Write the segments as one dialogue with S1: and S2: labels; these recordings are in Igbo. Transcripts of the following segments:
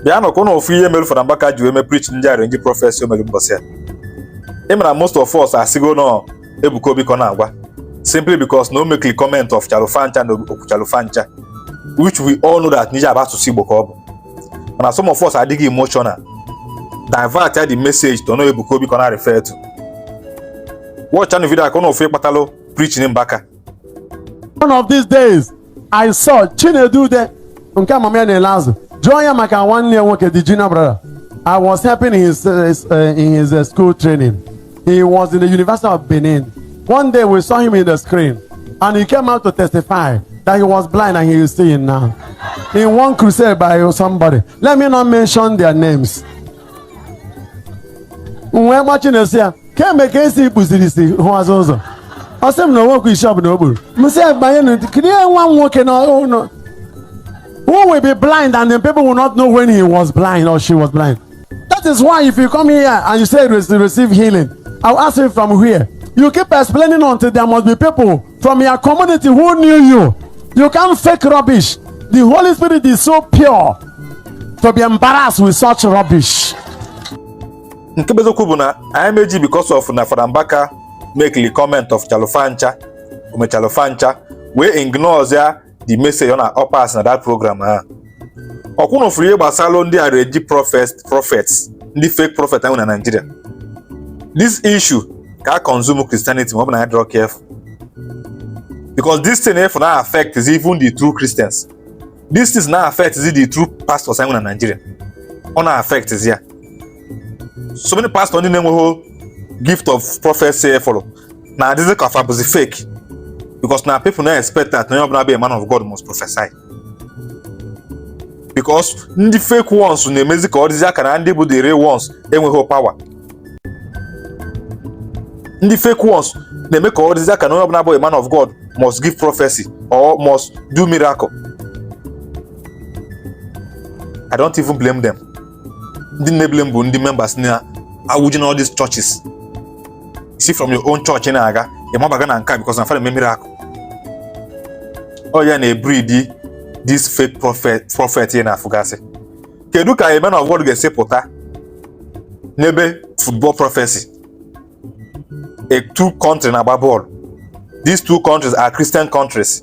S1: bịa nọ kono ofu ihe mere Father Mbaka ji wee preach ndị arrangee prophecy o mere mbọsị ya. Ịmara most of us asigo no Ebuka Obi ko na-agwa simply because no make comment of Chalufancha no Chalufancha, which we all know that Nije about to see Igbo ka ọ bụ. Mana some of us adịghị emotional divert the message to no Ebuka Obi ko na refer to. Watch the video kono ofu kpatalo preaching Mbaka.
S2: One of these days I saw Chinedu de nke mama na Elazo join ya maka one year nwoke the junior brother. I was helping in his school training. He was in the University of Benin. One day we saw him in the screen and he came out to testify that he was blind and he is seeing now. In one crusade by somebody. Let me not mention their names. When watching this here, came against the pussy who was also. I said, no work with shop no. Myself, by one working no. Who will be blind and the people will not know when he was blind or she was blind. That is why if you come here and you say receive healing, I'll ask you from where. You keep explaining until there must be people from your community who knew you. You can't fake rubbish. The Holy Spirit is so pure to be embarrassed with such rubbish.
S1: Nke bezoku bụ na IMG because of na Father Mbaka make the comment of Chalufancha, we ignore the message on our pass na that program ha. Okuno free gbasalo ndị arrangee prophets, ndị fake prophet na Nigeria. This issue can consume Christianity more than I draw careful. Because this thing if now affects even the true Christians. This is now affects the true pastors in Nigeria. On affect is here. So many pastors only know gift of prophecy follow. Now this is fake. Because now people now expect that no be a man of God must prophesy. Because the fake ones when the music or the can be the real ones they will have power. The fake ones they make all this can no be a man of God must give prophecy or must do miracle. I don't even blame them. The blame the members now are within all these churches. See from your own church in Aga, your mother gonna because I'm finding a miracle. Oh yeah, they breed this fake prophet in Afugase. Keduka a man of God get sepota. Nebe football prophecy. A two countries na ball. These two countries are Christian countries.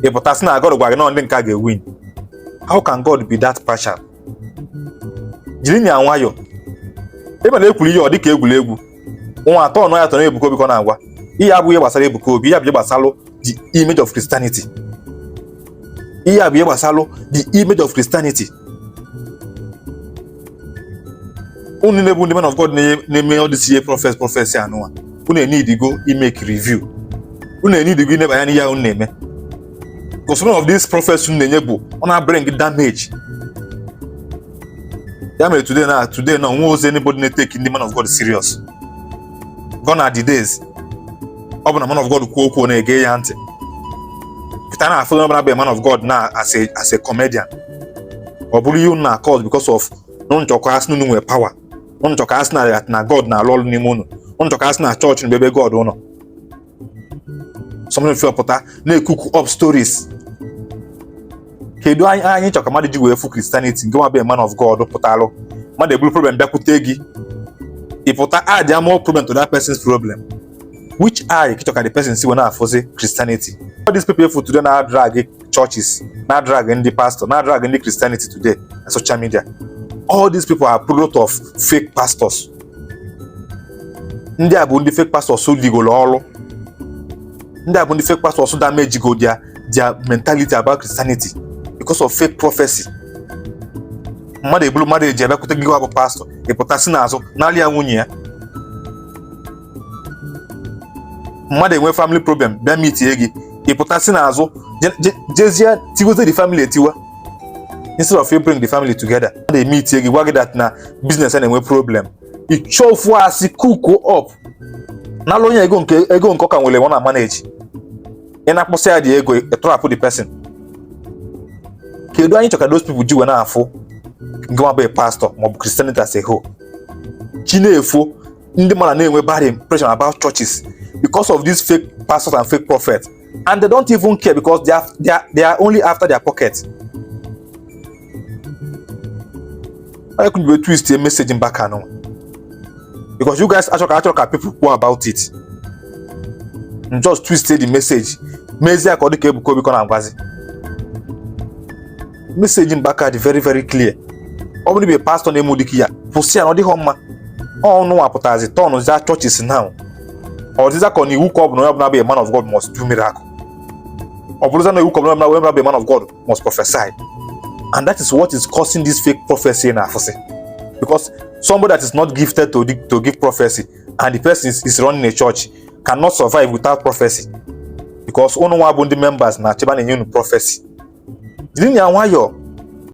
S1: If Potasna God no then win. How can God be that partial? Jirinya anwayo. Ebe na ekwuli yo dịka egwuregwu. Nwa atọ no ya to na Ebuka Obi ko na agwa. Ihe abụ ihe gbasara Ebuka Obi, ya bụ gbasalo the image of Christianity. Ihe abụ ihe gbasalo the image of Christianity. Unu nebu the man of God na all this year prophecy anụwa. Unu need go make review. Unu need go neba ya ni ya unu neme. Because some of these prophets unu nenye bụ ona bring damage. Yeah, today now, won't anybody taking the man of God serious. Gone are the days. Open a man of God who na gay auntie. If I feel a man of God now as a comedian, or bully you na cause because of non chokas no power, non chokas na God na lol ni mono, non chokas na church ni baby God ono. Some of you pota na cook up stories. Kedu anyị chọka mmadụ ji wee fu Christianity nke nwa be man of God pụtalụ mmadụ ebulu problem bịakwute gị ịpụta add more problem to that person's problem, which eye kichoka the person see when I force Christianity. All these people for today now drag churches, now drag in the pastor, now drag in the Christianity today and social media. All these people are product of fake pastors. Ndị a bụ ndị fake pastors so digolo ọlụ. Ndị a bụ ndị fake pastors so damage go their mentality about Christianity because of fake prophecy. Mmadụ ebulu mmadụ eji abakwute gị bụ pastor ịpụtasị n'azụ n'ali ya nwunye ya. Mmadụ enwe family problem bịa meet gị ịpụtasị n'azụ jezie tigote the family etiwa instead of you bring the family together. They meet gị gwa gị that na business na-enwe problem ichofu asị cook up n'alụ onye ego nke ọka nwere wana manage ị na-akpọsị ya dị ego trap the person. Kedu anyị chọka those people ji wee na-afụ ngwa bụ pastor maọbụ Christianity as a whole chinefu ndị mmadụ na-enwe bad impression about churches because of these fake pastors and fake prophets, and they don't even care because they are only after their pocket. Why couldn't you twist a message in back now? Because you guys actually people who about it. And just twisted the message. Message according to message in back very, very clear. Only be a pastor named Mudikia. Pussy and the home. Oh no, appetize it. Turn that churches now. Or this according who come no be a man of God must do miracle. Or who come no be a man of God must prophesy. And that is what is causing this fake prophecy in Afose. Because somebody that is not gifted to give prophecy and the person is running a church cannot survive without prophecy. Because only one of the members na cheba na prophecy. Didn't you why you